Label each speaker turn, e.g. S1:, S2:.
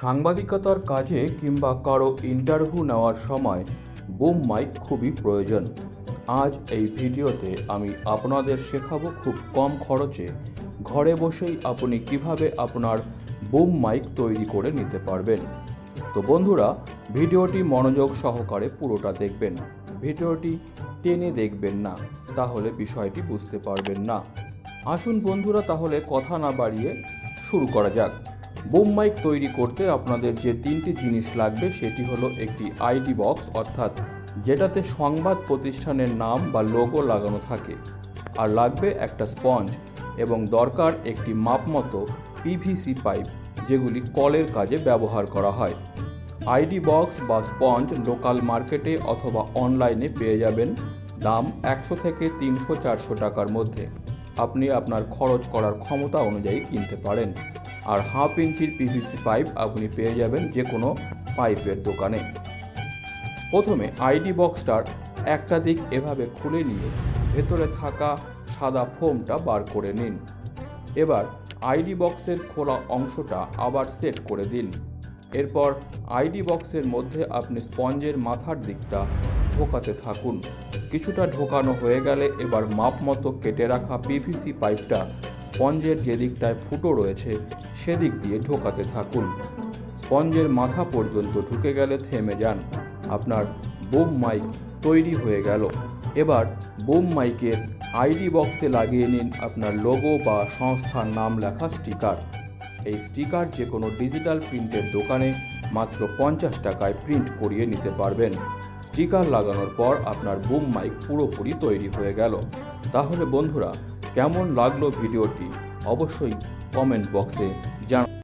S1: সাংবাদিকতার কাজে কিংবা কারো ইন্টারভিউ নেওয়ার সময় বুম মাইক খুবই প্রয়োজন। আজ এই ভিডিওতে আমি আপনাদের শেখাবো খুব কম খরচে ঘরে বসেই আপনি কিভাবে আপনার বুম মাইক তৈরি করে নিতে পারবেন। তো বন্ধুরা, ভিডিওটি মনোযোগ সহকারে পুরোটা দেখবেন, ভিডিওটি টেনে দেখবেন না, তাহলে বিষয়টি বুঝতে পারবেন না। আসুন বন্ধুরা, তাহলে কথা না বাড়িয়ে শুরু করা যাক। বুম মাইক তৈরি করতে আপনাদের যে তিনটি জিনিস লাগবে সেটি হলো একটি আইডি বক্স, অর্থাৎ যেটাতে সংবাদ প্রতিষ্ঠানের নাম বা লোগো লাগানো থাকে, আর লাগবে একটা স্পঞ্জ এবং দরকার একটি মাপমতো পিভিসি পাইপ, যেগুলি কলের কাজে ব্যবহার করা হয়। আইডি বক্স বা স্পঞ্জ লোকাল মার্কেটে অথবা অনলাইনে পেয়ে যাবেন। দাম 100 থেকে 300-400 টাকার মধ্যে। আপনি আপনার খরচ করার ক্ষমতা অনুযায়ী কিনতে পারেন। আর 1/2 ইঞ্চির পিভিসি পাইপ আপনি পেয়ে যাবেন যে কোনো পাইপের দোকানে। প্রথমে আইডি বক্সটার একটা দিক এভাবে খুলে নিয়ে ভেতরে থাকা সাদা ফোমটা বার করে নিন। এবার আইডি বক্সের খোলা অংশটা আবার সেট করে দিন। এরপর আইডি বক্সের মধ্যে আপনি স্পঞ্জের মাথার দিকটা ঢোকাতে থাকুন। কিছুটা ঢোকানো হয়ে গেলে এবার মাপ মতো কেটে রাখা পিভিসি পাইপটা স্পঞ্জের যে দিকটায় ফুটো রয়েছে সেদিক দিয়ে ঢোকাতে থাকুন। স্পঞ্জের মাথা পর্যন্ত ঢুকে গেলে থেমে যান। আপনার বুম মাইক তৈরি হয়ে গেল। এবার বুম মাইকের আইডি বক্সে লাগিয়ে নিন আপনার লোগো বা সংস্থার নাম লেখা স্টিকার। এই স্টিকার যে কোনো ডিজিটাল প্রিন্টের দোকানে মাত্র 50 টাকায় প্রিন্ট করিয়ে নিতে পারবেন। স্টিকার লাগানোর পর আপনার বুম মাইক পুরোপুরি তৈরি হয়ে গেল। তাহলে বন্ধুরা, কেমন লাগলো ভিডিওটি অবশ্যই কমেন্ট বক্সে জানান।